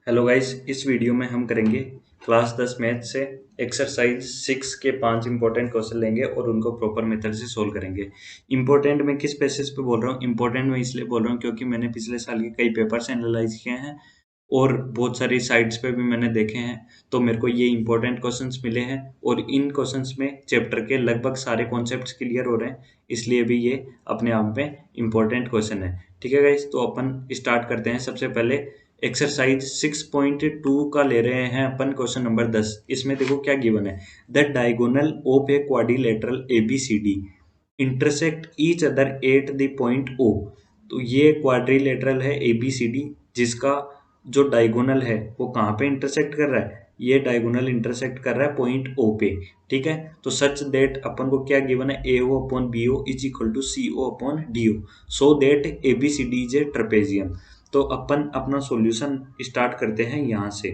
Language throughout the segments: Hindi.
हेलो गाइस, इस वीडियो में हम करेंगे क्लास 10 मैथ से एक्सरसाइज 6 के 5 इंपॉर्टेंट क्वेश्चन लेंगे और उनको प्रॉपर मेथड से सोल्व करेंगे। इंपॉर्टेंट मैं किस बेसिस पे बोल रहा हूँ? इंपॉर्टेंट मैं इसलिए बोल रहा हूँ क्योंकि मैंने पिछले साल के कई पेपर्स एनालाइज किए हैं और बहुत सारी साइट्स पे भी मैंने देखे हैं, तो मेरे को ये इंपॉर्टेंट क्वेश्चंस मिले हैं और इन क्वेश्चंस में चैप्टर के लगभग सारे कॉन्सेप्ट्स क्लियर हो रहे हैं, इसलिए भी ये अपने आप में इंपॉर्टेंट क्वेश्चन है। ठीक है गाइस, तो अपन स्टार्ट करते हैं। सबसे पहले एक्सरसाइज 6.2 का ले रहे हैं अपन, क्वेश्चन नंबर 10। इसमें देखो क्या गिवन है। The diagonal of a quadrilateral ABCD intersect each other at the point O। तो ये क्वाड्रिलेटरल है ABCD, जिसका जो डायगोनल है वो कहाँ पे इंटरसेक्ट कर रहा है? ये डायगोनल इंटरसेक्ट कर रहा है पॉइंट O पे। ठीक है, तो सच दैट अपन को क्या गिवन है? AO upon BO is equal to CO upon DO, so that ABCD is a trapezium. तो अपन अपना सॉल्यूशन स्टार्ट करते हैं यहाँ से।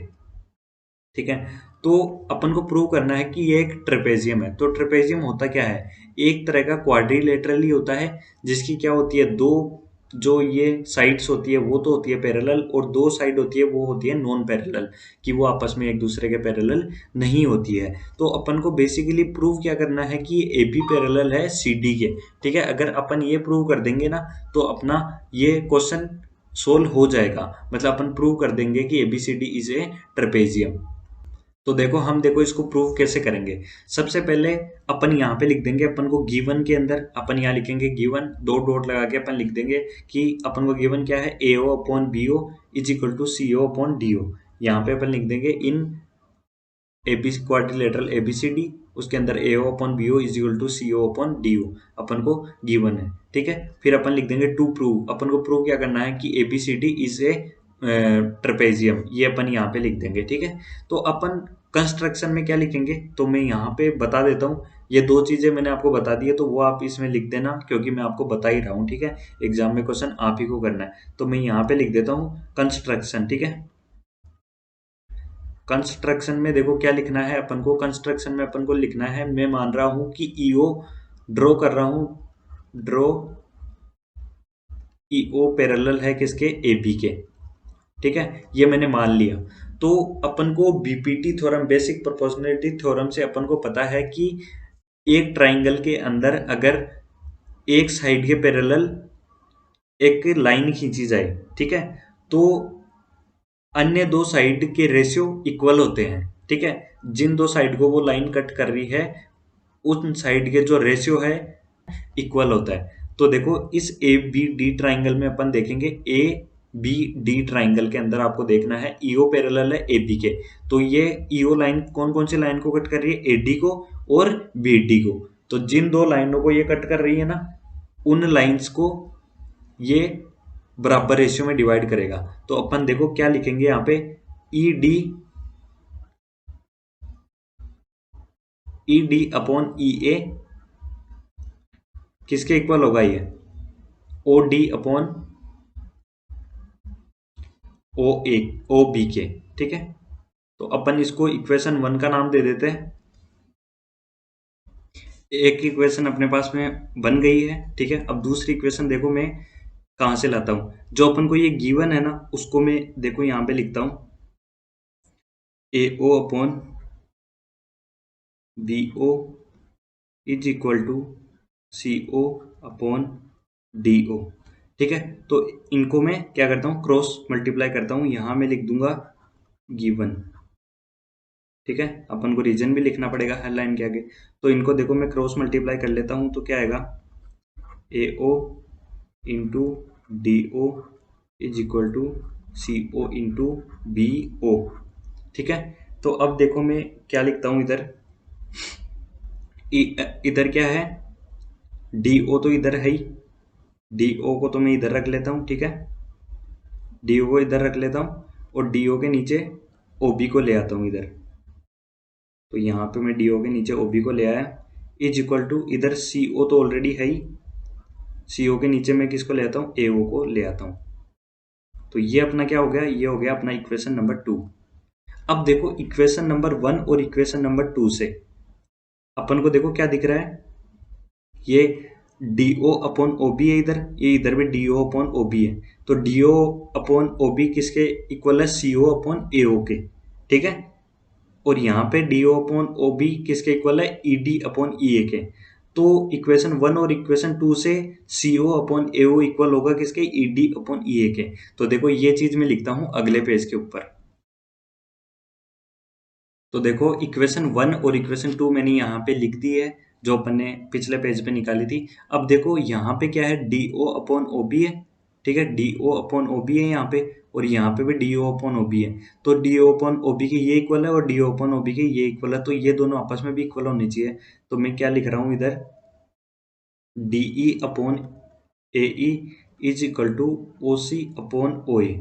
ठीक है, तो अपन को प्रूव करना है कि ये एक ट्रेपेजियम है। तो ट्रेपेजियम होता क्या है? एक तरह का क्वाड्रिलेटरल ही होता है, जिसकी क्या होती है, दो जो ये साइड्स होती है वो तो होती है पैरेलल, और दो साइड होती है वो होती है नॉन पैरेलल, कि वो आपस में एक दूसरे के पैरेलल नहीं होती है। तो अपन को बेसिकली प्रूव क्या करना है कि ये AB पैरेलल है CD के। ठीक है, अगर अपन ये प्रूव कर देंगे ना, तो अपना ये क्वेश्चन सोल्व हो जाएगा। मतलब अपन प्रूव कर देंगे कि ABCD इज ए ट्रेपेजियम। तो देखो, हम देखो इसको प्रूव कैसे करेंगे। सबसे पहले अपन यहाँ पे लिख देंगे, अपन को गिवन के अंदर अपन यहाँ लिखेंगे गिवन, दो डॉट लगा के अपन लिख देंगे कि अपन को गिवन क्या है, AO upon BO is equal to CO upon DO। यहाँ पे अपन लिख देंगे इन AB क्वाड्रिलेटरल ABCD, उसके अंदर AO upon BO is equal to CO upon DO अपन को गिवन है। ठीक है, फिर अपन लिख देंगे टू प्रूव। अपन को प्रूव क्या करना है कि ABCD इज ए ट्रेपेजियम, ये अपन यहाँ पे लिख देंगे। ठीक है, तो अपन कंस्ट्रक्शन में क्या लिखेंगे तो मैं यहाँ पे बता देता हूँ। ये दो चीजें मैंने आपको बता दी है, तो वो आप इसमें लिख देना, क्योंकि मैं आपको बता ही रहा हूँ। ठीक है, एग्जाम में क्वेश्चन आप ही को करना है, तो मैं यहाँ पे लिख देता हूँ कंस्ट्रक्शन। ठीक है, कंस्ट्रक्शन में देखो क्या लिखना है अपन को। कंस्ट्रक्शन में अपन को लिखना है, मैं मान रहा हूं कि ईओ ड्रॉ कर रहा हूं, ड्रॉ ईओ पैरेलल है किसके? AB के। ठीक है, ये मैंने मान लिया। तो अपन को BPT theorem, basic proportionality theorem से अपन को पता है कि एक ट्राइंगल के अंदर अगर एक साइड के पैरेलल एक लाइन खींची जाए, ठीक है, तो अन्य दो साइड के रेशियो इक्वल होते हैं। ठीक है, जिन दो साइड को वो लाइन कट कर रही है, उन साइड के जो रेशियो है इक्वल होता है। तो देखो, इस ABD ट्राइंगल में अपन देखेंगे, ABD ट्राइंगल के अंदर आपको देखना है EO पैरेलल है AB के। तो ये EO लाइन कौन कौन सी लाइन को कट कर रही है? AD को और BD को। तो जिन दो लाइनों को ये कट कर रही है ना, उन लाइंस को ये बराबर रेशियो में डिवाइड करेगा। तो अपन देखो क्या लिखेंगे यहाँ पे, ED अपॉन EA किसके इक्वल होगा? ये OD अपॉन OB के। ठीक है, तो अपन इसको इक्वेशन 1 का नाम दे देते हैं। एक इक्वेशन अपने पास में बन गई है। ठीक है, अब दूसरी इक्वेशन देखो मैं कहां से लाता हूं। जो अपन को ये गिवन है ना, उसको मैं देखो यहां पे लिखता हूं, AO upon BO is equal to CO upon DO। ठीक है, तो इनको मैं क्या करता हूँ, क्रॉस मल्टीप्लाई करता हूँ। यहां मैं लिख दूंगा गिवन। ठीक है, अपन को रीजन भी लिखना पड़ेगा हर लाइन के आगे। तो इनको देखो मैं क्रॉस मल्टीप्लाई कर लेता हूं, तो क्या आएगा, AO into DO is equal to CO into BO। ठीक है, तो अब देखो मैं क्या लिखता हूं इधर। इधर क्या है, DO तो इधर है ही, DO को तो मैं इधर रख लेता हूं। ठीक है, DO को इधर रख लेता हूं और DO के नीचे OB को ले आता हूं इधर। तो यहाँ पे मैं DO के नीचे OB को ले आया, इज इक्वल टू इधर CO तो ऑलरेडी है ही, CO के नीचे मैं किसको ले आता हूँ, AO को ले आता हूँ। तो ये अपना क्या हो गया, ये हो गया अपना इक्वेशन नंबर 2। अब देखो इक्वेशन नंबर 1 और इक्वेशन नंबर 2 से अपन को देखो क्या दिख रहा है, ये D O upon O B है इधर, ये इधर भी D O upon O B है, तो D O upon O B किसके इक्वल है, सी ओ अपॉन ए ओ के, ठीक है। और यहाँ पे D O upon O B किसके इक्वल है, ई डी अपॉन ई ए के। तो इक्वेशन 1 और इक्वेशन 2 से सी ओ अपॉन ए ओ इक्वल होगा किसके, ई डी अपॉन ई ए के। तो देखो ये चीज मैं लिखता हूं अगले पेज के ऊपर। तो देखो इक्वेशन 1 और इक्वेशन 2 मैंने यहाँ पे लिख दी है, जो अपन ने पिछले पेज पे निकाली थी। अब देखो यहाँ पे क्या है, D O upon O B है, ठीक है, D O upon O B है यहाँ पे, और यहाँ पे भी D O upon O B है। तो D O upon O B के ये इक्वल है और D O upon O B के ये इक्वल है, तो ये दोनों आपस में भी इक्वल होनी चाहिए। तो मैं क्या लिख रहा हूँ इधर, D E upon A E is equal to O C upon O A,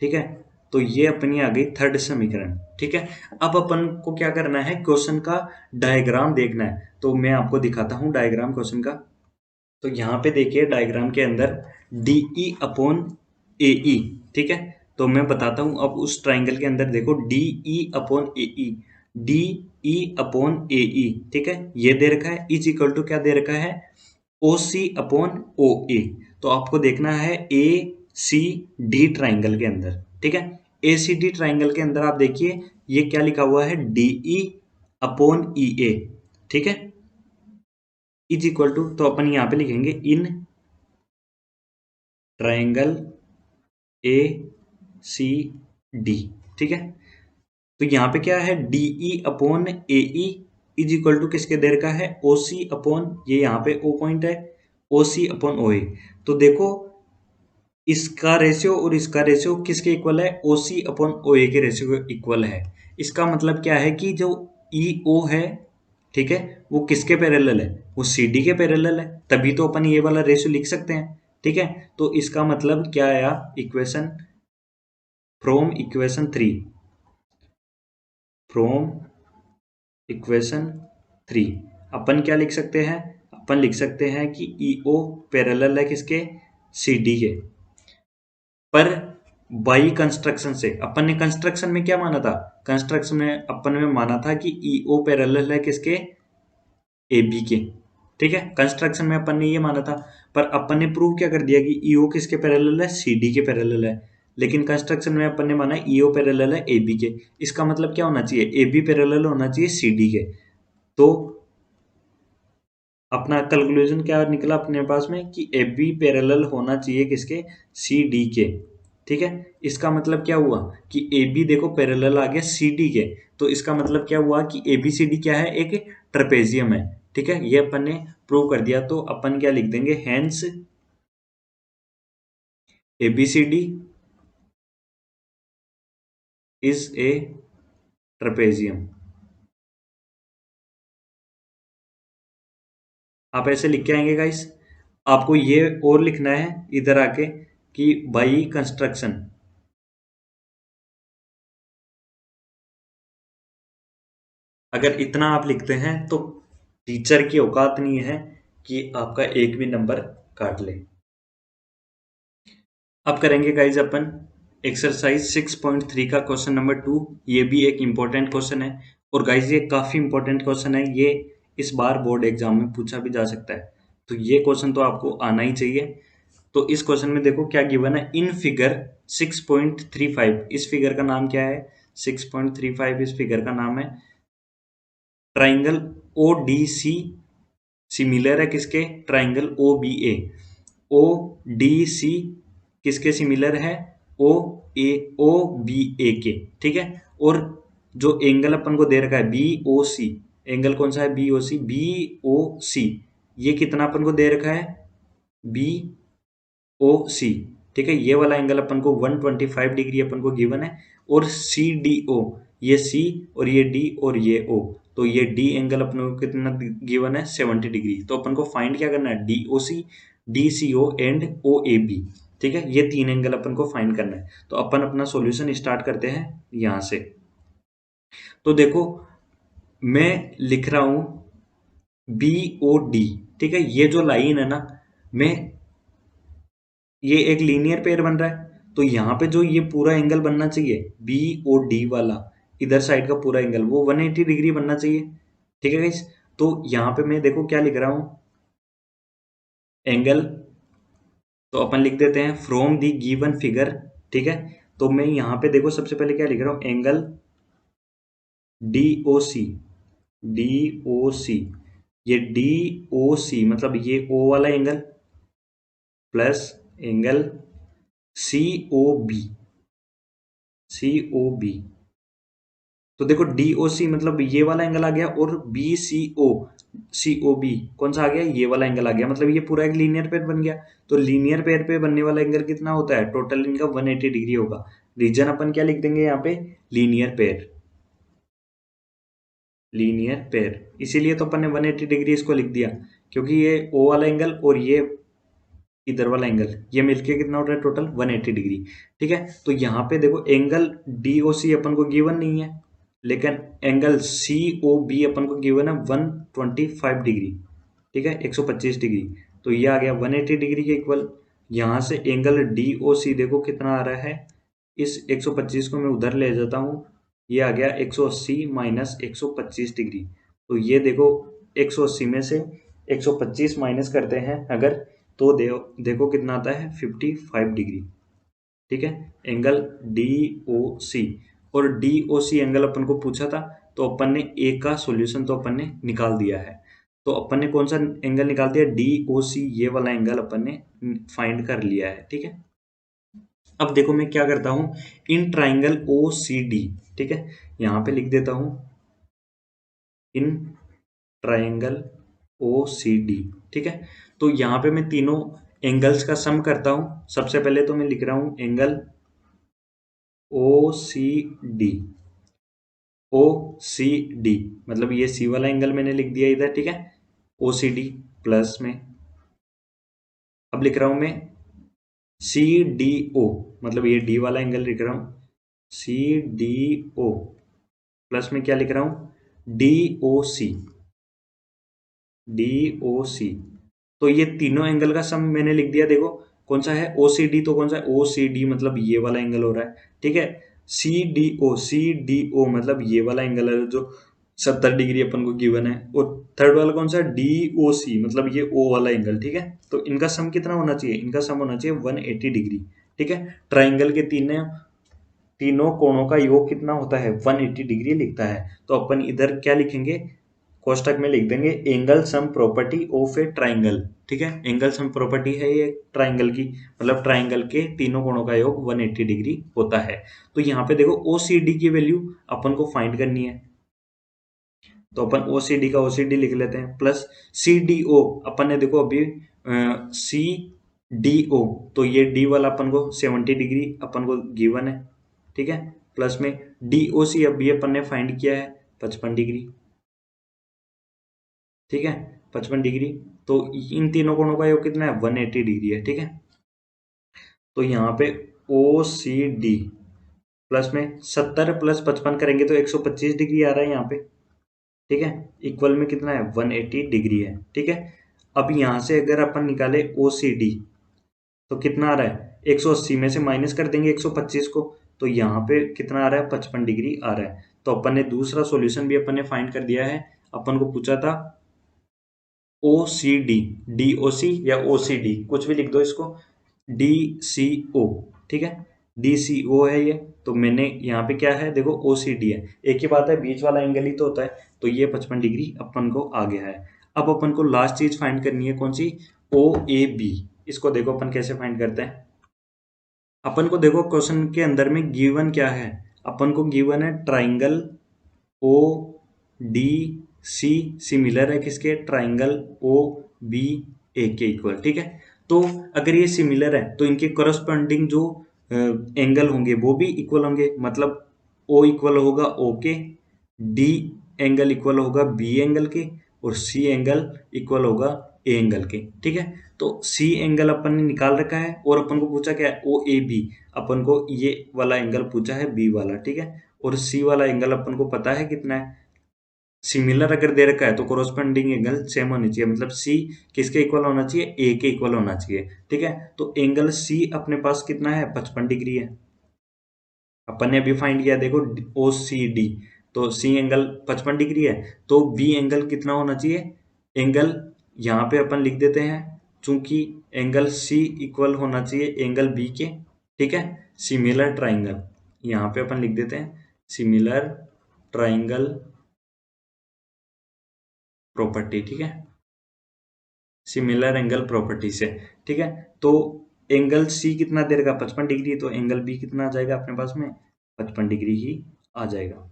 ठीक है। तो ये अपनी आ गई थर्ड समीकरण, ठीक है। अब अपन को क्या करना है, क्वेश्चन का डायग्राम देखना है। तो मैं आपको दिखाता हूं डायग्राम क्वेश्चन का। तो यहाँ पे देखिए डायग्राम के अंदर डीई अपॉन ए ई, ठीक है। तो मैं बताता हूं, अब उस ट्राइंगल के अंदर देखो DE upon A E, D E upon A ई, ठीक है, ये दे रखा है, इज इक्वल टू क्या दे रखा है, ओ सी अपॉन ओ ए। तो आपको देखना है ए सी डी ट्राइंगल के अंदर, ठीक है। ए सी डी ट्राइंगल के अंदर आप देखिए ये क्या लिखा हुआ है, डीई अपॉन ई ए, ठीक है, इज इक्वल टू, तो अपन यहाँ पे लिखेंगे इन ट्राइंगल ए सी डी, ठीक है। तो यहाँ पे क्या है, DE upon A E is equal to किसके दे रखा है, ओ सी अपॉन, ये यहाँ पे ओ पॉइंट है, ओ सी अपॉन ओ ए। तो देखो इसका रेशियो और इसका रेशियो किसके इक्वल है, ओ सी अपॉन ओ ए के रेशियो के इक्वल है। इसका मतलब क्या है कि जो ई ओ है, ठीक है, वो किसके पैरेलल है, वो सी डी के पैरेलल है, तभी तो अपन ये वाला रेशियो लिख सकते हैं, ठीक है। तो इसका मतलब क्या आया, equation from equation 3, from equation 3 अपन क्या लिख सकते हैं, अपन लिख सकते हैं कि ई ओ पैरेलल है किसके, सी डी के। पर बाई कंस्ट्रक्शन से, अपन ने कंस्ट्रक्शन में क्या माना था, कंस्ट्रक्शन में अपन ने माना था कि ई ओ पैरेलल है किसके, ए बी के, ठीक है। कंस्ट्रक्शन में अपन ने ये माना था, पर अपन ने प्रूव क्या कर दिया कि ई ओ किसके पैरेलल है, सी डी के पैरेलल है। लेकिन कंस्ट्रक्शन में अपन ने माना ई ओ पैरेलल है ए बी के। इसका मतलब क्या होना चाहिए, ए बी पैरेलल होना चाहिए सी डी के। तो अपना कैलकुलेशन क्या निकला अपने पास में कि ए बी पैरेलल होना चाहिए किसके, सी डी के, ठीक है। इसका मतलब क्या हुआ कि ए बी देखो पैरेलल आ गया सी डी के, तो इसका मतलब क्या हुआ कि ए बी सी डी क्या है, एक ट्रेपेजियम है, ठीक है। ये अपन ने प्रूव कर दिया। तो अपन क्या लिख देंगे, hence A B C D is a trapezium. आप ऐसे लिख के आएंगे गाइस। आपको ये और लिखना है इधर आके कि बाई कंस्ट्रक्शन, अगर इतना आप लिखते हैं तो टीचर की औकात नहीं है कि आपका एक भी नंबर काट ले। अब करेंगे गाइज अपन एक्सरसाइज 6.3 का क्वेश्चन नंबर 2। ये भी एक इम्पोर्टेंट क्वेश्चन है, और गाइज ये काफी इम्पोर्टेंट क्वेश्चन है, ये इस बार बोर्ड एग्जाम में पूछा भी जा सकता है। तो ये क्वेश्चन तो आपको आना ही चाहिए। तो इस क्वेश्चन में देखो क्या गिवन है, इन फिगर 6.35, इस फिगर का नाम क्या है, 6.35 इस फिगर का नाम है। Triangle O D C similar है किसके, triangle O B A. O D C किसके सिमिलर है, ओ ए ओ बी ए के, ठीक है। और जो एंगल अपन को दे रखा है बी ओ सी, एंगल कौन सा है, बी ओ सी, बी ओ सी, ये कितना अपन को दे रखा है, बी ओ सी, ठीक है। ये वाला एंगल अपन को 125 डिग्री अपन को गिवन है। और सी डी ओ, ये सी और ये डी और ये ओ, तो ये डी एंगल अपन को कितना गिवन है, 70 डिग्री। तो अपन को फाइंड क्या करना है, D O C, D C O and O A B, ठीक है। ये तीन एंगल अपन को फाइंड करना है। तो अपन अपना सॉल्यूशन स्टार्ट करते हैं यहां से। तो देखो मैं लिख रहा हूं बी ओ डी, ठीक है। ये जो लाइन है ना, मैं ये एक लीनियर पेयर बन रहा है, तो यहाँ पे जो ये पूरा एंगल बनना चाहिए बी ओ डी वाला, इधर साइड का पूरा एंगल वो 180 डिग्री बनना चाहिए, ठीक है गाइस। तो यहाँ पे मैं देखो क्या लिख रहा हूँ, एंगल, तो अपन लिख देते हैं फ्रॉम दी गिवन फिगर, ठीक है। तो मैं यहाँ पे देखो सबसे पहले क्या लिख रहा हूँ, एंगल DOC, DOC, ये DOC मतलब ये O वाला angle plus angle COB, COB, तो देखो DOC मतलब ये वाला एंगल आ गया और BCO, COB कौन सा आ गया, ये वाला एंगल आ गया, मतलब ये पूरा एक लीनियर पेयर बन गया। तो लीनियर पेयर पे बनने वाला एंगल कितना होता है, टोटल इनका 180 डिग्री होगा। रीजन अपन क्या लिख देंगे यहाँ पे, लीनियर पेयर, लीनियर पेयर, इसीलिए तो अपन ने 180 डिग्री इसको लिख दिया, क्योंकि ये O वाला एंगल और ये इधर वाला एंगल ये मिलके कितना हो रहा है, टोटल 180 डिग्री, ठीक है। तो यहाँ पे देखो एंगल DOC अपन को गिवन नहीं है, लेकिन एंगल COB अपन को गिवन है 125 डिग्री, ठीक है, 125 डिग्री। तो ये आ गया 180 डिग्री के इक्वल। यहाँ से एंगल DOC देखो कितना आ रहा है, इस 125 को मैं उधर ले जाता हूँ, ये आ गया 180 माइनस 125 डिग्री। तो ये देखो 180 में से 125 माइनस करते हैं अगर, तो देखो कितना आता है, 55 डिग्री, ठीक है, एंगल DOC। और DOC एंगल अपन को पूछा था, तो अपन ने ए का सॉल्यूशन तो अपन ने निकाल दिया है। तो अपन ने कौन सा एंगल निकाल दिया, DOC, ये वाला एंगल अपन ने फाइंड कर लिया है, ठीक है। अब देखो मैं क्या करता हूं, इन ट्राइंगल OCD, ठीक है, यहां पे लिख देता हूं इन ट्राइंगल OCD, ठीक है। तो यहां पे मैं तीनों एंगल्स का सम करता हूं। सबसे पहले तो मैं लिख रहा हूं एंगल OCD, OCD मतलब ये C वाला एंगल मैंने लिख दिया इधर, ठीक है, OCD प्लस में, अब लिख रहा हूं मैं CDO मतलब ये D वाला एंगल लिख रहा हूं, CDO प्लस में क्या लिख रहा हूं, DOC, DOC। तो ये तीनों एंगल का सम मैंने लिख दिया, देखो कौन सा है, OCD, तो कौन सा है, OCD मतलब ये वाला एंगल हो रहा है, ठीक है। CDO, CDO मतलब ये वाला एंगल है जो 70 डिग्री अपन को गिवन है। और थर्ड वाला कौन सा है, DOC मतलब ये O वाला एंगल, ठीक है। तो इनका सम कितना होना चाहिए, इनका सम होना चाहिए 180 डिग्री, ठीक है। ट्राइंगल के तीनों कोणों का योग कितना होता है, 180 डिग्री लिखता है। तो अपन इधर क्या लिखेंगे, कोष्टक में लिख देंगे angle sum property of a triangle, ठीक है। एंगल सम प्रॉपर्टी है ये ट्राइंगल की, मतलब ट्राइंगल के तीनों कोणों का योग 180 डिग्री होता है। तो यहाँ पे देखो OCD की वैल्यू अपन को फाइंड करनी है, तो अपन OCD का OCD लिख लेते हैं, प्लस CDO अपन ने देखो अभी CDO, तो ये D वाला अपन को 70 डिग्री अपन को गिवन है, ठीक है, प्लस में DOC अभी अपन ने फाइंड किया है 55 डिग्री, ठीक है, 55 डिग्री। तो इन तीनों कोणों का योग कितना है, 180 डिग्री है, ठीक है। तो यहाँ पे OCD प्लस में 70 प्लस 55 करेंगे तो 125 डिग्री आ रहा है यहाँ पे, ठीक है, इक्वल में कितना है, 180 डिग्री है, ठीक है। अब यहाँ से अगर अपन निकाले OCD तो कितना आ रहा है, 180 में से माइनस कर देंगे 125 को, तो यहाँ पे कितना आ रहा है, 55 डिग्री आ रहा है। तो अपन ने दूसरा सॉल्यूशन भी अपन ने फाइंड कर दिया है। अपन को पूछा था OCD, DOC या OCD कुछ भी लिख दो इसको, DCO, ठीक है, DCO है ये। तो मैंने यहाँ पे क्या है, देखो OCD है, एक ही बात है, बीच वाला एंगल ही तो होता है। तो ये 55 डिग्री अपन को आ गया है। अब अपन को लास्ट चीज फाइंड करनी है, कौन सी, OAB। इसको देखो अपन कैसे फाइंड करते हैं। अपन को देखो क्वेश्चन के अंदर में गिवन क्या है, अपन को गिवन है ट्राइंगल ODC सिमिलर है किसके, ट्राइंगल OBA के इक्वल, ठीक है। तो अगर ये सिमिलर है तो इनके करस्पॉन्डिंग जो एंगल होंगे वो भी इक्वल होंगे, मतलब O इक्वल होगा O के, D एंगल इक्वल होगा B एंगल के, और C एंगल इक्वल होगा A एंगल के, ठीक है। तो C एंगल अपन ने निकाल रखा है, और अपन को पूछा क्या है, OAB, अपन को ये वाला एंगल पूछा है B वाला, ठीक है। और C वाला एंगल अपन को पता है कितना है, सिमिलर अगर दे रखा है तो कोरोस्पोंडिंग एंगल सेम होनी चाहिए, मतलब C किसके इक्वल होना चाहिए, A के इक्वल होना चाहिए, ठीक है। तो एंगल C अपने पास कितना है, 55 डिग्री है। अपन ने अभी फाइंड किया देखो OCD, तो C एंगल 55 डिग्री है, तो B एंगल कितना होना चाहिए, एंगल यहाँ पे अपन लिख देते हैं चूंकि एंगल सी इक्वल होना चाहिए एंगल बी के, ठीक है। सिमिलर ट्राइंगल, यहाँ पे अपन लिख देते हैं सिमिलर ट्राइंगल प्रॉपर्टी, ठीक है, सिमिलर एंगल प्रॉपर्टी से, ठीक है। तो एंगल सी कितना दे देगा 55 डिग्री, तो एंगल बी कितना आ जाएगा अपने पास में 55 डिग्री ही आ जाएगा,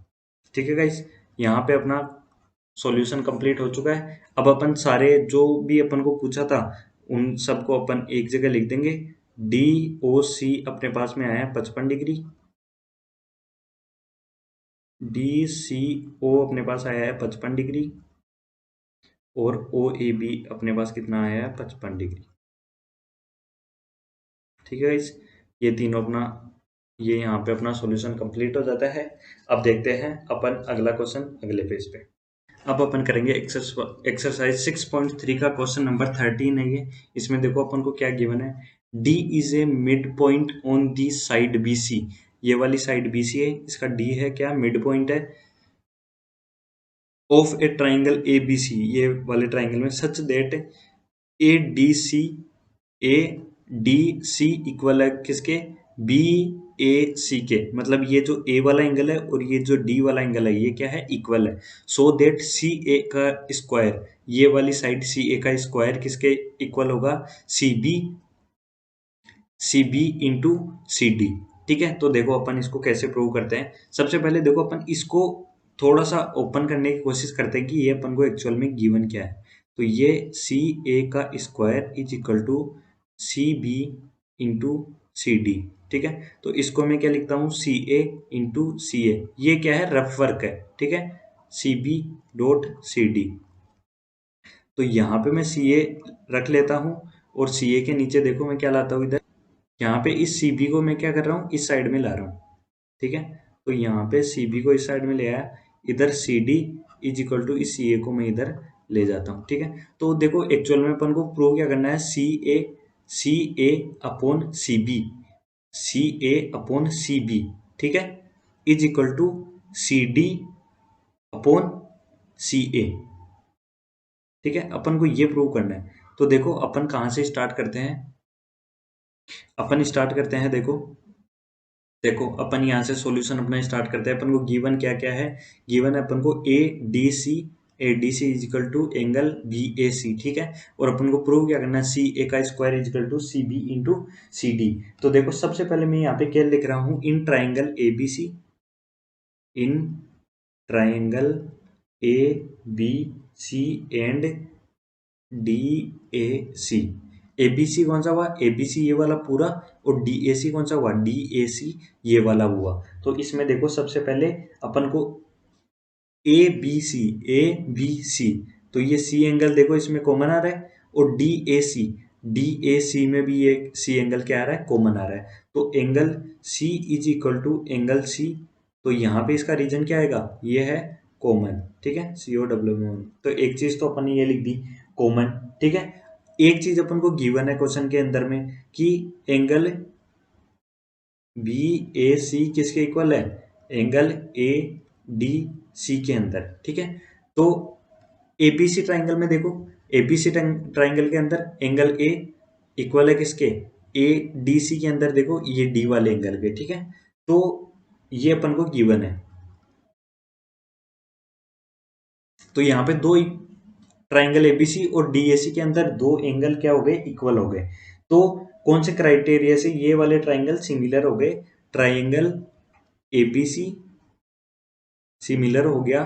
ठीक है गाइस। यहाँ पे अपना सॉल्यूशन कंप्लीट हो चुका है। अब अपन सारे जो भी अपन को पूछा था उन सबको अपन एक जगह लिख देंगे। डी ओ सी अपने पास में आया है 55 डिग्री, डी सी ओ अपने पास आया है 55 डिग्री, और ओ ए बी अपने पास कितना आया है 55 डिग्री, ठीक है गाइस। ये तीनों अपना, ये यहाँ पे अपना सॉल्यूशन कंप्लीट हो जाता है। अब देखते हैं अपन अगला क्वेश्चन अगले पेज पे। अब अपन करेंगे एक्सरसाइज 6.3 का क्वेश्चन नंबर 13 है ये। इसमें देखो अपन को क्या गिवन है, D is a mid point on the side B C. ये वाली साइड बी सी है, इसका डी है क्या, मिड पॉइंट है of a triangle A B C, ये वाले ट्राइंगल में, such that A D C, A D C equal है किसके, बी ए सी के। मतलब ये जो ए वाला एंगल है और ये जो डी वाला एंगल है ये क्या है, इक्वल है। सो दैट सी ए का स्क्वायर, ये वाली साइड सी ए का स्क्वायर किसके इक्वल होगा, C B into C D, ठीक है। तो देखो अपन इसको कैसे प्रूव करते हैं। सबसे पहले देखो अपन इसको थोड़ा सा ओपन करने की कोशिश करते हैं कि ये अपन को एक्चुअल में गिवन क्या है। तो ये सी ए का square is equal to C B into C D, ठीक है। तो इसको मैं क्या लिखता हूँ, सी ए इंटू सी ए, ये क्या है, रफ वर्क है, ठीक है, C B dot C D. तो यहाँ पे मैं सी ए रख लेता हूँ और सी ए के नीचे देखो मैं क्या लाता हूँ इधर, यहाँ पे इस सी बी को मैं क्या कर रहा हूँ, इस साइड में ला रहा हूँ, ठीक है। तो यहाँ पे सी बी को इस साइड में ले आया, इधर C D is equal to इस सी ए को मैं इधर ले जाता हूँ, ठीक है। तो देखो एक्चुअल में अपन को प्रूव क्या करना है, C A upon C B, C A upon C B, ठीक है, is equal to C D upon C A, ठीक है। अपन को ये प्रूव करना है। तो देखो अपन कहाँ से स्टार्ट करते हैं, अपन स्टार्ट करते हैं, देखो देखो अपन यहाँ से सॉल्यूशन अपना स्टार्ट करते हैं। अपन को गिवन क्या क्या है, गिवन है अपन को A D C is equal to angle B A C, ठीक है। और अपन को प्रूव क्या करना है, सी ए का square is equal to C B into C D. तो देखो सबसे पहले मैं यहाँ पे क्या लिख रहा हूँ, in triangle A B C, in triangle A B C and D A C. A B C कौन सा हुआ, ए बी सी ये वाला पूरा, और डी ए सी कौन सा हुआ, डी ए सी ये वाला हुआ। तो इसमें देखो सबसे पहले अपन को ए बी सी, तो ये सी एंगल देखो इसमें कॉमन आ रहा है, और डी ए सी में भी ये सी एंगल क्या आ रहा है, कॉमन आ रहा है। तो angle C is equal to angle C, तो यहाँ पे इसका रीजन क्या आएगा, ये है कॉमन, ठीक है, सी ओ डब्ल्यू में। तो एक चीज तो अपन ने ये लिख दी कॉमन, ठीक है। एक चीज अपन को गिवन है क्वेश्चन के अंदर में कि एंगल बी ए सी किसके इक्वल है, एंगल ए डी सी के अंदर, ठीक है। तो एबीसी ट्राइंगल में देखो, एबीसी ट्राइंगल के अंदर एंगल ए इक्वल है किसके, ए डी सी के अंदर देखो ये डी वाले एंगल के, ठीक है। तो ये अपन को गिवन है। तो यहाँ पे दो ट्राइंगल एबीसी और डीएसी के अंदर दो एंगल क्या हो गए, इक्वल हो गए। तो कौन से क्राइटेरिया से ये वाले ट्राइंगल सिमिलर हो गए, ट्राइंगल एबीसी सिमिलर हो गया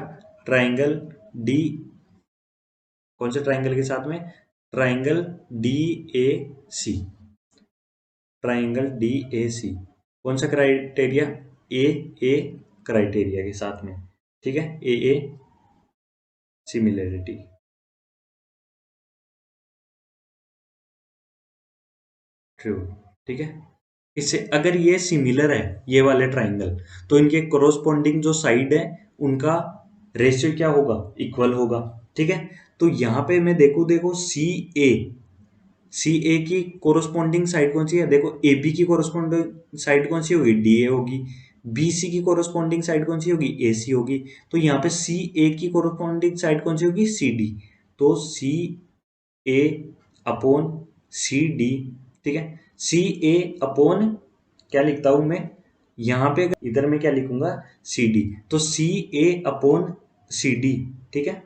ट्राइंगल डी, कौन से ट्राइंगल के साथ में, triangle D A C, triangle D A C, कौन सा क्राइटेरिया, ए क्राइटेरिया के साथ में, ठीक है, ए सिमिलरिटी, ट्रू, ठीक है। इससे अगर ये सिमिलर है ये वाले ट्राइंगल, तो इनके कोरोस्पोंडिंग जो साइड है उनका रेशियो क्या होगा, इक्वल होगा, ठीक है। तो यहाँ पे मैं देखो सी ए की कोरोस्पोंडिंग साइड कौन सी है, देखो ए बी की कोरोस्पोंडिंग साइड कौन सी होगी, डी ए होगी। बी सी की कोरोस्पोंडिंग साइड कौन सी होगी, ए सी होगी। तो यहाँ पे सी ए की कोरोस्पोंडिंग साइड कौन सी होगी, सी डी। तो सी ए अपॉन सी डी, ठीक है। सी ए अपॉन क्या लिखता हूं मैं यहाँ पे, इधर मैं क्या लिखूंगा सी डी, तो सी ए अपॉन सी डी, ठीक है,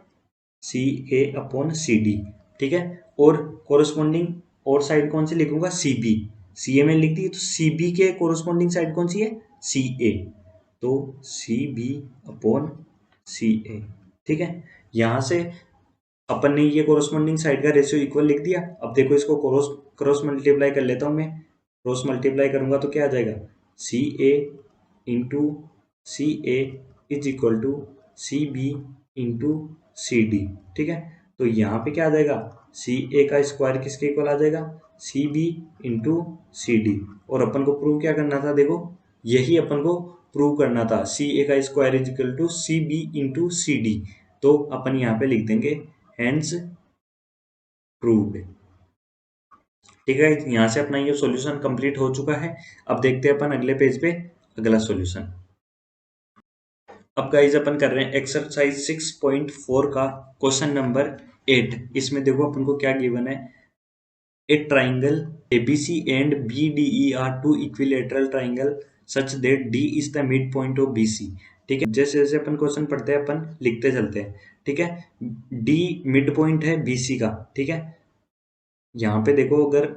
C A upon C D, ठीक है। और कोरस्पॉन्डिंग और साइड कौन सी लिखूंगा, सी बी, सी ए में लिख दी, तो सी बी के कोरस्पॉन्डिंग साइड कौन सी है, सी ए, तो C B upon C A, ठीक है। यहां से अपन ने ये कोरस्पॉन्डिंग साइड का रेशियो इक्वल लिख दिया। अब देखो इसको क्रॉस क्रॉस मल्टीप्लाई कर लेता हूं मैं, क्रॉस मल्टीप्लाई करूंगा तो क्या आ जाएगा, C A into C A is equal to C B into C D, ठीक है। तो यहाँ पे क्या आ जाएगा, सी ए का स्क्वायर किसके इक्वल आ जाएगा, C B into C D. और अपन को प्रूव क्या करना था, देखो यही अपन को प्रूव करना था, सी ए का square is equal to C B into C D. तो अपन यहाँ पे लिख देंगे हेंस प्रूव्ड, ठीक है। यहाँ से अपना ये सॉल्यूशन कंप्लीट हो चुका है। अब देखते हैं अपन अगले पेज पे अगला सॉल्यूशन। अब गाइस अपन कर रहे हैं एक्सरसाइज 6.4 का क्वेश्चन नंबर 8। इसमें देखो अपन को क्या गिवन है, a triangle ABC and BDE are two equilateral triangle such that D is the mid point of BC, ठीक है। जैसे जैसे अपन क्वेश्चन पढ़ते हैं अपन लिखते चलते हैं, ठीक है। डी मिड पॉइंट है बीसी का, ठीक है। यहाँ पे देखो अगर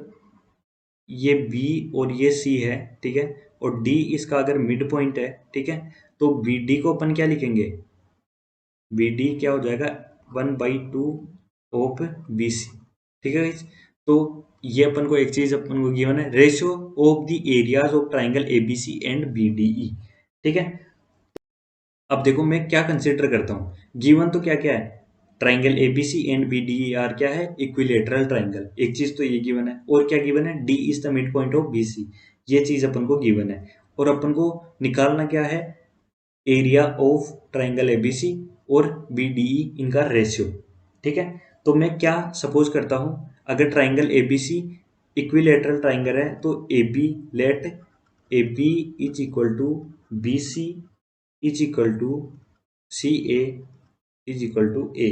ये बी और ये सी है, ठीक है, और डी इसका अगर मिड पॉइंट है, ठीक है, तो बी डी को अपन क्या लिखेंगे, बी डी क्या हो जाएगा 1/2 ऑफ बी सी, ठीक है guys? तो ये अपन को एक चीज अपन को गिवन है, ratio of the areas of triangle ABC and BDE, ठीक है। अब देखो मैं क्या कंसिडर करता हूँ, गिवन तो क्या क्या है, triangle ABC and BDE are क्या है, इक्विलेटरल ट्राइंगल, एक चीज तो ये गिवन है, और क्या गिवन है, D is the mid point of BC, ये चीज अपन को गिवन है। और अपन को निकालना क्या है, एरिया ऑफ ट्राइंगल एबीसी और बीडीई इनका रेशियो, ठीक है। तो मैं क्या सपोज करता हूं, अगर ट्राइंगल एबीसी इक्विलेटरल ट्राइंगल है तो A B let A B is equal to B C is equal to C A is equal to A,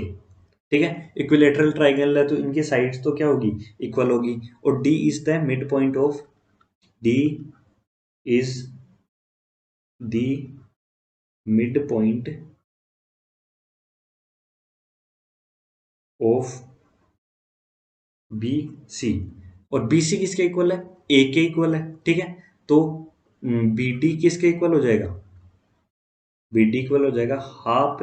ठीक है। इक्विलेटरल ट्राइंगल है तो इनकी साइड्स तो क्या होगी, इक्वल होगी। और D is the mid point of, D is the mid point of B C, और बी सी किसके इक्वल है, ए के इक्वल है, ठीक है। तो बी डी किसके इक्वल हो जाएगा, बी डी इक्वल हो जाएगा हाफ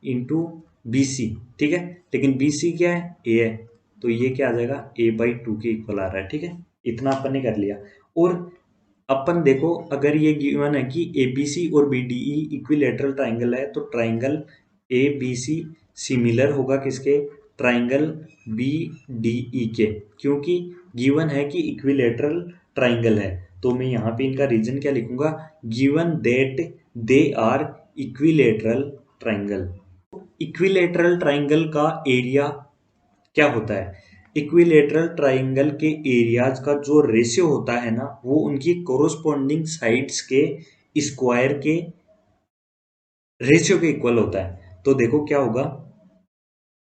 इंटू बी सी, ठीक है। लेकिन बी सी क्या है, ए है, तो ये क्या आ जाएगा a/2 के इक्वल आ रहा है, ठीक है। इतना अपन ने कर लिया। और अपन देखो अगर ये गिवन है कि ए बी सी और B D E equilateral triangle है, तो triangle A B C similar होगा किसके, ट्राइंगल बी डी ई के, क्योंकि गिवन है कि इक्विलेटरल ट्राइंगल है। तो मैं यहाँ पे इनका रीजन क्या लिखूंगा, given that they are equilateral triangle. Equilateral triangle का एरिया क्या होता है, इक्विलेटरल ट्राइंगल के एरियाज का जो रेशियो होता है ना, वो उनकी कोरोस्पोंडिंग साइड्स के स्क्वायर के रेशियो के इक्वल होता है। तो देखो क्या होगा,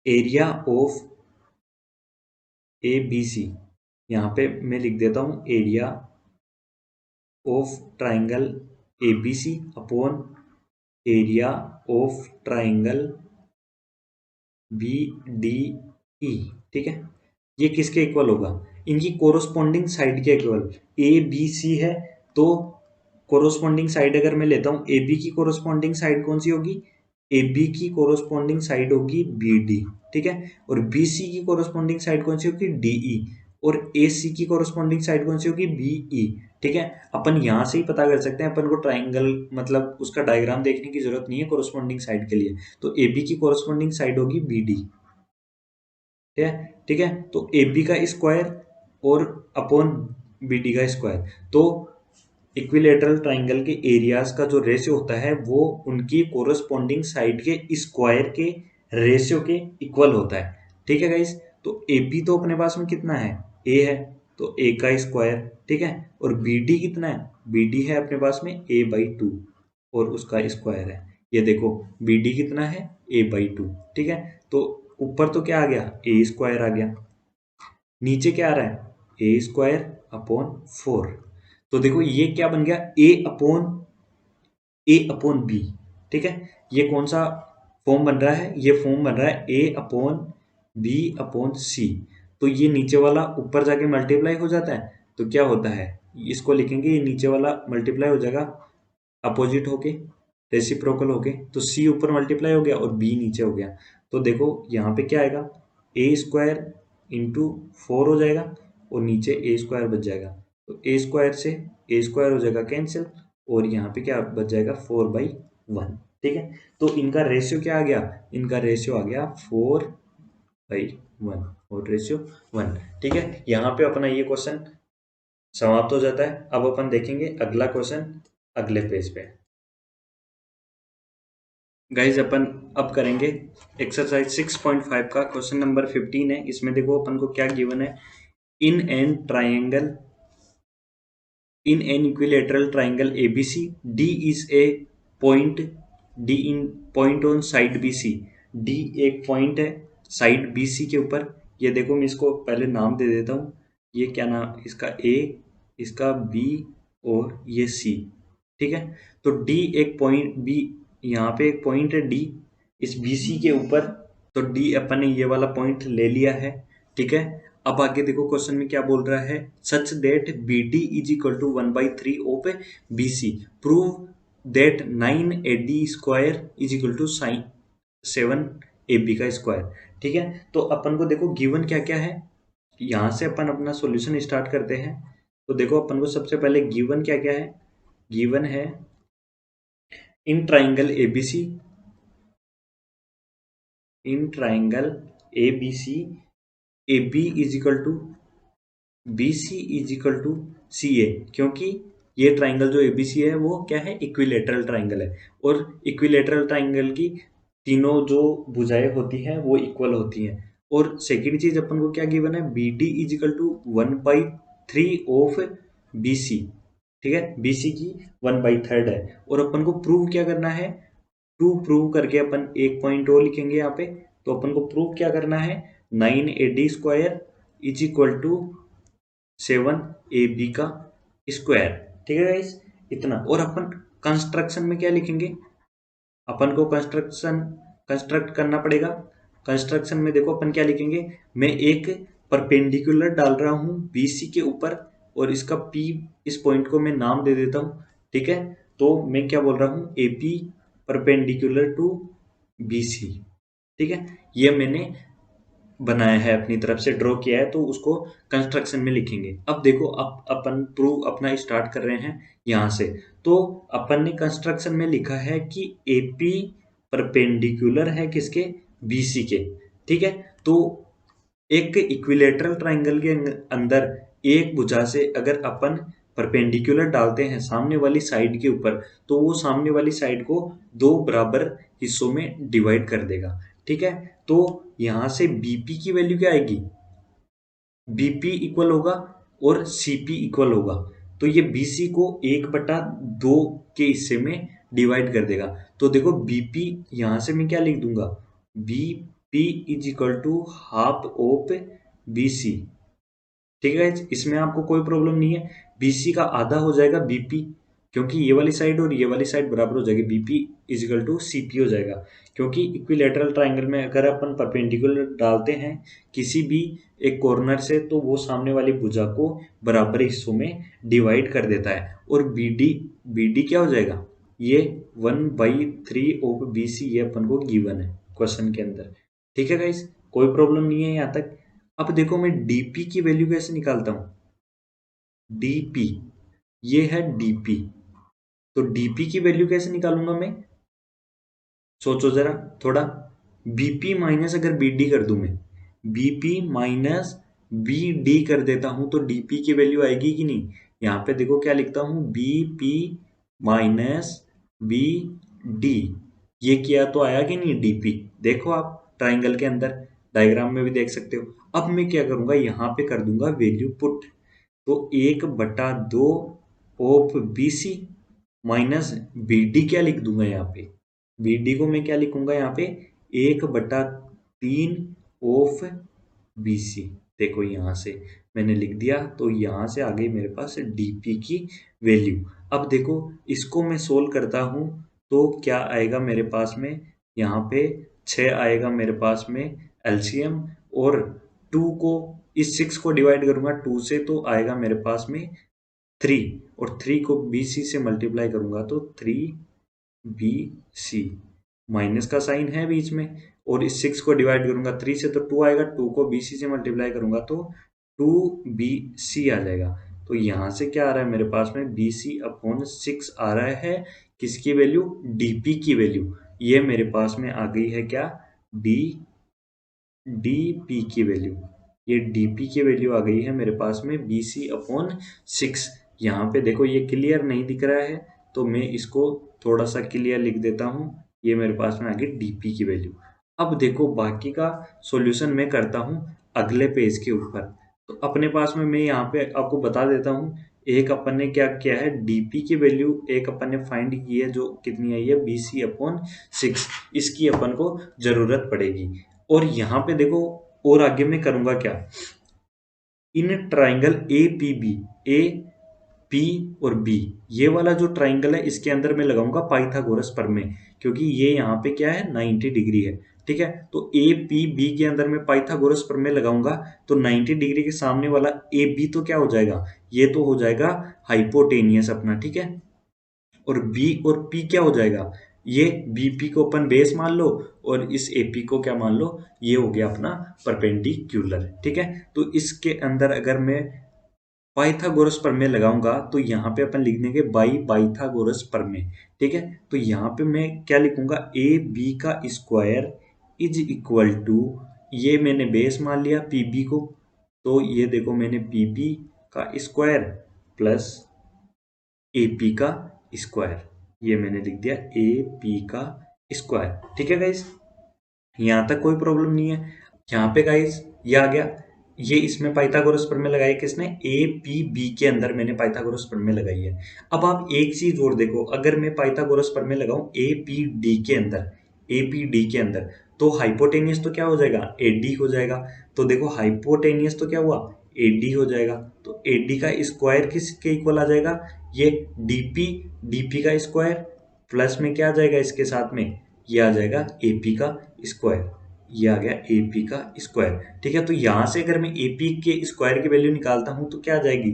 area of A B C, यहाँ पे मैं लिख देता हूं area of triangle A B C upon area of triangle B D E, ठीक है। ये किसके इक्वल होगा, इनकी कोरोस्पोंडिंग साइड के इक्वल, ए बी सी है तो कोरोस्पोंडिंग साइड अगर मैं लेता हूं, ए बी की कोरोस्पोंडिंग साइड कौन सी होगी, ए बी की कोरोस्पोंडिंग साइड होगी बी डी, ठीक है। और बी सी की कोरोस्पोंडिंग साइड कौन सी होगी, डी ई। और ए सी की कोरोस्पोंडिंग साइड कौन सी होगी, बी ई, ठीक है। अपन यहां से ही पता कर सकते हैं, अपन को ट्राइंगल मतलब उसका डायग्राम देखने की जरूरत नहीं है कोरोस्पोंडिंग साइड के लिए। तो ए बी की कोरोस्पोंडिंग साइड होगी बी डी, ठीक है। तो ए बी का स्क्वायर और अपॉन बी डी का स्क्वायर, तो इक्विलेटरल ट्राइंगल के एरियाज का जो रेशियो होता है वो उनकी कोरोस्पोंडिंग साइड के स्क्वायर के रेशियो के इक्वल होता है, ठीक है गाइस। तो ए बी तो अपने पास में कितना है, ए है, तो ए का स्क्वायर, ठीक है। और बी डी कितना है, बी डी है अपने पास में a/2 और उसका स्क्वायर है, ये देखो बी डी कितना है, a/2, ठीक है। तो ऊपर तो क्या आ गया, ए स्क्वायर आ गया, नीचे क्या आ रहा है, ए स्क्वायर अपॉन 4। तो देखो ये क्या बन गया, ए अपॉन बी। ठीक है, ये कौन सा फॉर्म बन रहा है, ये फॉर्म बन रहा है ए अपॉन बी अपॉन सी। तो ये नीचे वाला ऊपर जाके मल्टीप्लाई हो जाता है, तो क्या होता है, इसको लिखेंगे, ये नीचे वाला मल्टीप्लाई हो जाएगा अपोजिट होके, रेसिप्रोकल होके, तो सी ऊपर मल्टीप्लाई हो गया और बी नीचे हो गया। तो देखो यहाँ पे क्या आएगा, ए स्क्वायर इंटू 4 हो जाएगा और नीचे ए स्क्वायर बच जाएगा। तो ए स्क्वायर से ए स्क्वायर हो जाएगा कैंसिल और यहाँ पे क्या बच जाएगा 4/1। ठीक है, तो इनका रेशियो क्या आ गया, इनका रेशियो आ गया 4/1 और रेशियो 1। ठीक है, यहाँ पे अपना ये क्वेश्चन समाप्त हो जाता है। अब अपन देखेंगे अगला क्वेश्चन अगले पेज पे। गाइज अपन अब करेंगे एक्सरसाइज 6.5 का क्वेश्चन नंबर 15 है। इसमें देखो अपन को क्या गिवन है, in an triangle, in an equilateral triangle ABC D is A point, D in point on side BC. D एक पॉइंट है साइड बीसी के ऊपर। ये देखो मैं इसको पहले नाम दे देता हूँ, ये क्या नाम, इसका ए, इसका बी और ये सी। ठीक है, तो डी एक पॉइंट, बी यहाँ पे एक पॉइंट है डी इस बीसी के ऊपर। तो डी अपन ने ये वाला पॉइंट ले लिया है। ठीक है, अब आगे देखो क्वेश्चन में क्या बोल रहा है, such that B D is equal to 1/3 of B C, prove that 9 AD square is equal to 7 AB का स्क्वायर। ठीक है, तो अपन को देखो गिवन क्या क्या है, यहाँ से अपन अपना सॉल्यूशन स्टार्ट करते हैं। तो देखो अपन को सबसे पहले गिवन क्या क्या है, गिवन है in triangle ABC, in triangle ABC A B is equal to B C is equal to C A, क्योंकि ये ट्राइंगल जो एबीसी है वो क्या है, इक्विलेटरल ट्राइंगल है और इक्विलेटरल ट्राइंगल की तीनों जो भुजाएं होती हैं वो इक्वल होती हैं। और सेकंड चीज अपन को क्या गिवन है, B D is equal to 1/3 of B C. ठीक है, बी सी की 1/3 है और अपन को प्रूव क्या करना है, टू प्रूव करके अपन एक पॉइंट और लिखेंगे यहाँ पे। तो अपन को प्रूव क्या करना है, 9 AD square is equal to 7 AB का स्क्वायर। ठीक है गाइस, इतना। और अपन कंस्ट्रक्शन में क्या लिखेंगे, अपन को कंस्ट्रक्ट करना पड़ेगा। कंस्ट्रक्शन में देखो अपन क्या लिखेंगे, मैं एक परपेंडिकुलर डाल रहा हूँ बीसी के ऊपर और इसका पी, इस पॉइंट को मैं नाम दे देता हूँ। ठीक है, तो मैं क्या बोल रहा हूँ, एपी परपेंडिकुलर टू बीसी। ठीक है, ये मैंने बनाया है, अपनी तरफ से ड्रॉ किया है, तो उसको कंस्ट्रक्शन में लिखेंगे। अब देखो अब अपन प्रूव अपना स्टार्ट कर रहे हैं यहाँ से। तो अपन ने कंस्ट्रक्शन में लिखा है कि एपी परपेंडिकुलर है किसके, बीसी के। ठीक है, तो एक इक्विलेटरल ट्राइंगल के अंदर एक भुजा से अगर अपन परपेंडिकुलर डालते हैं सामने वाली साइड के ऊपर, तो वो सामने वाली साइड को दो बराबर हिस्सों में डिवाइड कर देगा। ठीक है, तो यहां से बीपी की वैल्यू क्या आएगी, बीपी इक्वल होगा और सीपी इक्वल होगा। तो ये बीसी को 1/2 के हिस्से में डिवाइड कर देगा। तो देखो बीपी यहां से मैं क्या लिख दूंगा, BP is equal to half of BC. ठीक है, इसमें आपको कोई प्रॉब्लम नहीं है, बीसी का आधा हो जाएगा बीपी, क्योंकि ये वाली साइड और ये वाली साइड बराबर हो जाएगी, BP is equal to CP हो जाएगा। क्योंकि इक्विलेटरल ट्राइंगल में अगर अपन परपेंडिकुलर डालते हैं किसी भी एक कॉर्नर से, तो वो सामने वाली भुजा को बराबर हिस्सों में डिवाइड कर देता है। और बीडी क्या हो जाएगा, ये 1/3 ऑफ बीसी, ये अपन को गिवन है क्वेश्चन के अंदर। ठीक है गाइस, कोई प्रॉब्लम नहीं है यहाँ तक। अब देखो मैं डीपी की वैल्यू कैसे निकालता हूँ, डीपी, ये है डीपी, तो डीपी की वैल्यू कैसे निकालूंगा मैं, सोचो जरा थोड़ा। बीपी माइनस अगर बीडी कर दूं मैं, बीपी माइनस बीडी कर देता हूं, तो डीपी की वैल्यू आएगी कि नहीं। यहाँ पे देखो क्या लिखता हूं, बीपी माइनस बी डी, ये किया तो आया कि नहीं डीपी। देखो आप ट्राइंगल के अंदर डायग्राम में भी देख सकते हो। अब मैं क्या करूंगा, यहाँ पे कर दूंगा वैल्यू पुट, तो 1/2 of B C minus B D क्या लिख दूंगा यहाँ पे, बी डी को मैं क्या लिखूंगा यहाँ पे, 1/3 ऑफ बी सी। देखो यहाँ से मैंने लिख दिया, तो यहाँ से आ गई मेरे पास dp की वैल्यू। अब देखो इसको मैं सोल्व करता हूँ तो क्या आएगा मेरे पास में, यहाँ पे 6 आएगा मेरे पास में एलसीएम, और 2 को, इस 6 को डिवाइड करूंगा 2 से तो आएगा मेरे पास में 3, और 3 को BC से मल्टीप्लाई करूंगा तो 3BC, माइनस का साइन है बीच में, और इस 6 को डिवाइड करूंगा 3 से तो 2 आएगा, 2 को BC से मल्टीप्लाई करूंगा तो 2BC आ जाएगा। तो यहाँ से क्या आ रहा है मेरे पास में, BC अपॉन 6 आ रहा है, किसकी वैल्यू, DP की वैल्यू। ये मेरे पास में आ गई है क्या, DP की वैल्यू। ये DP की वैल्यू आ गई है मेरे पास में BC अपॉन 6। यहाँ पे देखो ये क्लियर नहीं दिख रहा है, तो मैं इसको थोड़ा सा क्लियर लिख देता हूँ। ये मेरे पास में आ गई DP की वैल्यू। अब देखो बाकी का सॉल्यूशन मैं करता हूँ अगले पेज के ऊपर। तो अपने पास में मैं यहाँ पे आपको बता देता हूँ, एक अपन ने क्या किया है, DP की वैल्यू एक अपन ने फाइंड की है जो कितनी आई है, BC अपॉन 6। इसकी अपन को जरूरत पड़ेगी। और यहाँ पे देखो, और आगे मैं करूंगा क्या, in triangle A P B, A P और बी, ये वाला जो ट्राइंगल है इसके अंदर मैं लगाऊंगा पाइथागोरस प्रमेय, क्योंकि ये यहाँ पे क्या है, 90 डिग्री है। ठीक है, तो ए पी बी के अंदर मैं पाइथागोरस प्रमेय लगाऊंगा तो 90 डिग्री के सामने वाला ए बी तो क्या हो जाएगा, ये तो हो जाएगा हाइपोटेनियस अपना। ठीक है, और बी और पी क्या हो जाएगा, ये बीपी को अपन बेस मान लो, और इस एपी को क्या मान लो, ये हो गया अपना परपेंडिकुलर। ठीक है, तो इसके अंदर अगर मैं पाइथागोरस प्रमेय लगाऊंगा तो यहाँ पे अपन लिख देंगे बाई पाइथागोरस प्रमेय। ठीक है, तो यहाँ पे मैं क्या लिखूंगा, ए बी का स्क्वायर इज इक्वल टू, ये मैंने बेस मान लिया पीबी को, तो ये देखो मैंने पीबी का स्क्वायर प्लस एपी का स्क्वायर, ये मैंने लिख दिया ए पी का स्क्वायर। ठीक है गाइस, यहाँ तक कोई प्रॉब्लम नहीं है। यहाँ पे गाइस ये आ गया, ये इसमें पाइथागोरस प्रमेय लगाई किसने, ए पी बी के अंदर मैंने पाइथागोरस प्रमेय लगाई है। अब आप एक चीज और देखो, अगर मैं पाइथागोरस प्रमेय लगाऊं ए पी डी के अंदर, ए पी डी के अंदर, तो हाइपोटेनियस तो क्या हो जाएगा, एडी हो जाएगा। तो देखो हाइपोटेनियस तो क्या हुआ, एडी हो जाएगा। तो एडी का स्क्वायर किसके इक्वल आ जाएगा, ये डीपी, डीपी का स्क्वायर प्लस में क्या आ जाएगा इसके साथ में, ये आ जाएगा एपी का स्क्वायर, ये आ गया एपी का स्क्वायर। ठीक है, तो यहां से अगर मैं एपी के स्क्वायर की वैल्यू निकालता हूं तो क्या आ जाएगी,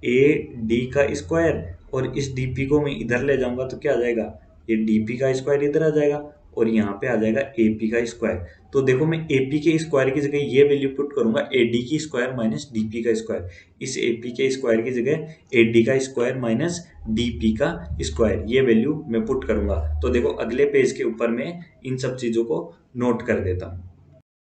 ए डी का स्क्वायर, और इस डीपी को मैं इधर ले जाऊंगा तो क्या आ जाएगा, ये डीपी का स्क्वायर इधर आ जाएगा, और यहाँ पे आ जाएगा एपी का स्क्वायर। तो देखो मैं एपी के स्क्वायर की जगह ये वैल्यू पुट करूंगा, एडी की स्क्वायर माइनस डीपी का स्क्वायर। इस एपी के स्क्वायर की जगह एडी का स्क्वायर माइनस डीपी का स्क्वायर, ये वैल्यू मैं पुट करूंगा। तो देखो अगले पेज के ऊपर मैं इन सब चीजों को नोट कर देता हूँ।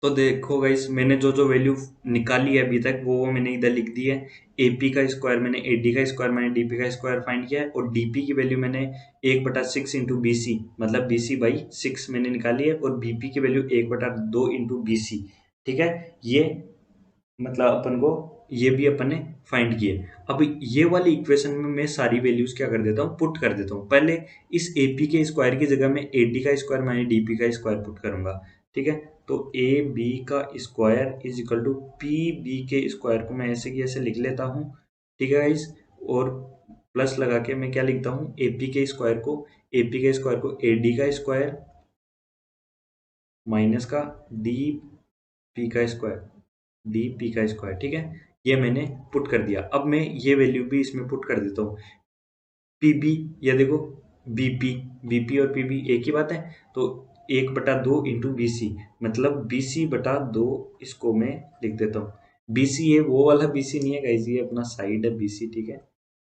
तो देखो गाइस, मैंने जो जो वैल्यू निकाली है अभी तक वो मैंने इधर लिख दी है। एपी का स्क्वायर मैंने एडी का स्क्वायर मैंने डीपी का स्क्वायर फाइंड किया है, और डीपी की वैल्यू मैंने 1/6 इंटू बीसी, मतलब बीसी बाई 6 मैंने निकाली है, और बीपी की वैल्यू 1/2 इंटू बीसी। ठीक है, ये मतलब अपन को ये भी अपन ने फाइंड किए। अब ये वाली इक्वेशन में मैं सारी वैल्यूज क्या कर देता हूँ, पुट कर देता हूँ। पहले इस एपी के स्क्वायर की जगह में एडी का स्क्वायर माइनस डीपी का स्क्वायर पुट करूंगा। ठीक है, तो ए बी का square is equal to P B के स्क्वायर को मैं ऐसे की ऐसे लिख लेता हूँ। ठीक है गाइस, और प्लस लगा के मैं क्या लिखता हूँ, एपी के स्क्वायर को, एपी के स्क्वायर को एडी का स्क्वायर माइनस का डी पी का स्क्वायर, डी पी का स्क्वायर। ठीक है, ये मैंने पुट कर दिया। अब मैं ये वैल्यू भी इसमें पुट कर देता हूँ, पीबी, ये देखो बीपी, बीपी और पीबी एक ही बात है, तो 1/2 इंटू बीसी, मतलब BC/2 इसको मैं लिख देता हूँ। बीसी है वो वाला बीसी नहीं है गाइस, ये अपना साइड है बीसी। ठीक है,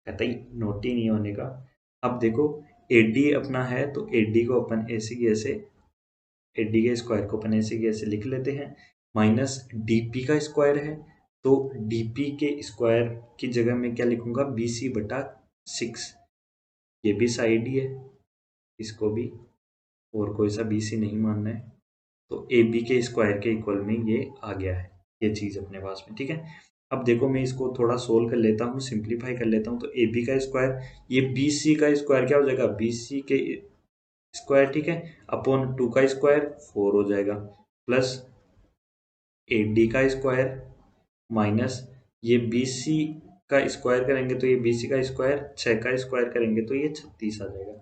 कतई नोट ही नहीं होने का। अब देखो एडी अपना है, तो एडी को अपन ऐसे की ऐसे, एडी के स्क्वायर को अपन ऐसे की ऐसे लिख लेते हैं, माइनस डीपी का स्क्वायर है, तो डीपी के स्क्वायर की जगह मैं क्या लिखूंगा, BC/6, ये भी साइड ही है, इसको भी और कोई सा BC नहीं मानना है, तो AB के स्क्वायर के इक्वल में ये आ गया है, ये चीज अपने पास में। ठीक है, अब देखो मैं इसको थोड़ा सोल्व कर लेता हूँ, सिंप्लीफाई कर लेता हूँ, तो AB का स्क्वायर, ये BC का स्क्वायर क्या हो जाएगा, BC के स्क्वायर, ठीक है, अपॉन 2 का स्क्वायर 4 हो जाएगा, प्लस AD का स्क्वायर माइनस ये 20C का स्क्वायर करेंगे तो ये 20C का स्क्वायर, 6 का स्क्वायर करेंगे तो ये 36 आ जाएगा।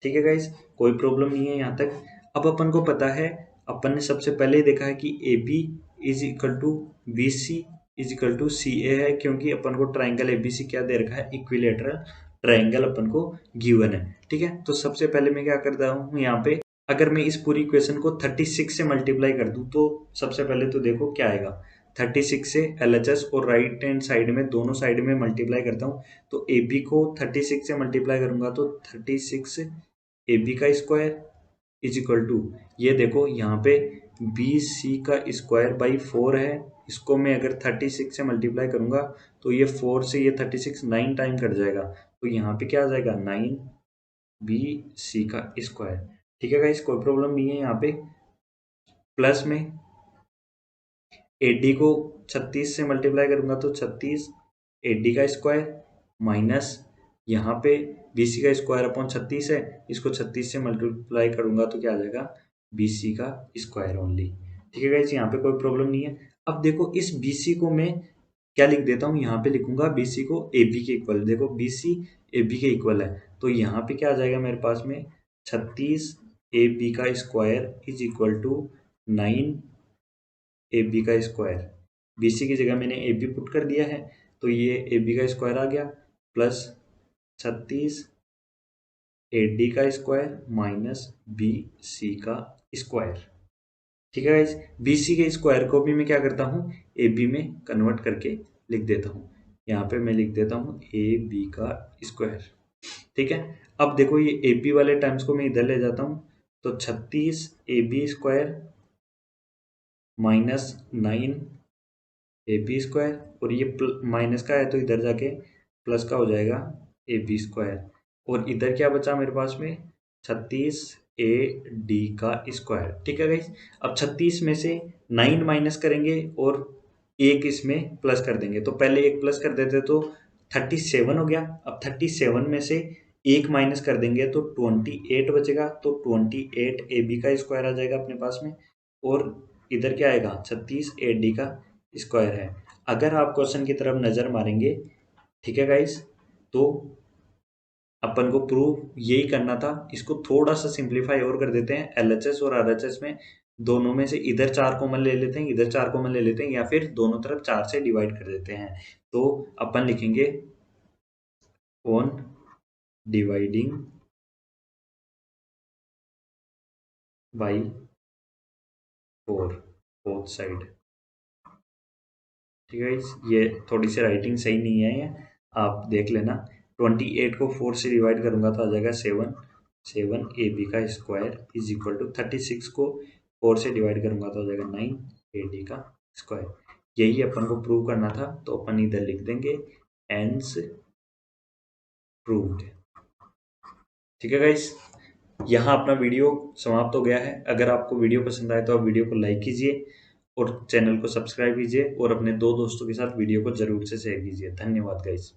ठीक है गाइस, कोई प्रॉब्लम नहीं है यहाँ तक। अब अपन को पता है, अपन ने सबसे पहले ही देखा है कि A B is equal to B C is equal to C A है, क्योंकि अपन को ट्राइंगल एबीसी क्या दे रखा है, इक्विलेटरल ट्राइंगल अपन को गिवन है। ठीक है, तो सबसे पहले मैं क्या करता हूँ यहाँ पे, अगर मैं इस पूरी इक्वेशन को 36 से मल्टीप्लाई कर दूं तो सबसे पहले तो देखो क्या आएगा, 36 से LHS और राइट हैंड साइड में दोनों साइड में मल्टीप्लाई करता हूँ, तो ए बी को 36 से मल्टीप्लाई करूंगा तो 36 ए बी का स्क्वायर इज इक्वल टू, ये देखो यहाँ पे बी सी का स्क्वायर बाई 4 है, इसको मैं अगर 36 से मल्टीप्लाई करूंगा तो ये 4 से ये 36 9 टाइम कट जाएगा, तो यहाँ पे क्या आ जाएगा 9 बी सी का स्क्वायर। ठीक है गाइस, कोई प्रॉब्लम नहीं है यहाँ पे। प्लस में एडी को 36 से मल्टीप्लाई करूंगा तो 36 एडी का स्क्वायर, माइनस यहाँ पे बीसी का स्क्वायर अपॉन 36 है, इसको 36 से मल्टीप्लाई करूंगा तो क्या आ जाएगा बीसी का स्क्वायर ओनली। ठीक है गाइस, यहाँ पे कोई प्रॉब्लम नहीं है। अब देखो इस बीसी को मैं क्या लिख देता हूँ, यहाँ पे लिखूंगा बीसी को ए बी के इक्वल। देखो बीसी ए बी के इक्वल है, तो यहाँ पे क्या आ जाएगा मेरे पास में 36 ए बी का square is equal to 9 A B का स्क्वायर। बी सी की जगह मैंने ए बी पुट कर दिया है, तो ये ए बी का स्क्वायर आ गया प्लस 36 ए डी का स्क्वायर माइनस बी सी का स्क्वायर। ठीक है गाइस, बी सी के स्क्वायर को भी मैं क्या करता हूँ ए बी में कन्वर्ट करके लिख देता हूँ। यहाँ पे मैं लिख देता हूँ ए बी का स्क्वायर। ठीक है, अब देखो ये ए बी वाले टर्म्स को मैं इधर ले जाता हूँ, तो 36 A B square minus 9 A B square, और ये माइनस का है तो इधर जाके प्लस का हो जाएगा ए बी स्क्वायर, और इधर क्या बचा मेरे पास में 36 ए डी का स्क्वायर। ठीक है गाइस, अब 36 में से 9 माइनस करेंगे और एक इसमें प्लस कर देंगे, तो पहले एक प्लस कर देते तो 37 हो गया। अब 37 में से एक माइनस कर देंगे तो 28 बचेगा, तो 28 ए बी का स्क्वायर आ जाएगा अपने पास में, और इधर क्या आएगा 36 ए डी का स्क्वायर है। अगर आप क्वेश्चन की तरफ नजर मारेंगे, ठीक है गाइस, तो अपन को प्रूव यही करना था। इसको थोड़ा सा सिंप्लीफाई और कर देते हैं, एलएचएस और आरएचएस में दोनों में से इधर 4 कॉमन ले लेते हैं, इधर 4 कॉमन ले लेते हैं, या फिर दोनों तरफ 4 से डिवाइड कर देते हैं। तो अपन लिखेंगे on dividing by 4 both side. ठीक है, ये थोड़ी सी राइटिंग सही नहीं है, ये आप देख लेना। 28 को 4 से डिवाइड करूंगा तो आ जाएगा 7 ए बी का स्क्वायर इज इक्वल टू 36 को 4 से डिवाइड करूंगा तो आ जाएगा 9 ए डी का स्क्वायर। यही अपन को प्रूव करना था, तो अपन इधर लिख देंगे हेंस प्रूव्ड। ठीक है गाइस, यहाँ अपना वीडियो समाप्त हो गया है। अगर आपको वीडियो पसंद आए तो आप वीडियो को लाइक कीजिए और चैनल को सब्सक्राइब कीजिए, और अपने 2 दोस्तों के साथ वीडियो को जरूर से शेयर कीजिए। धन्यवाद गाइस।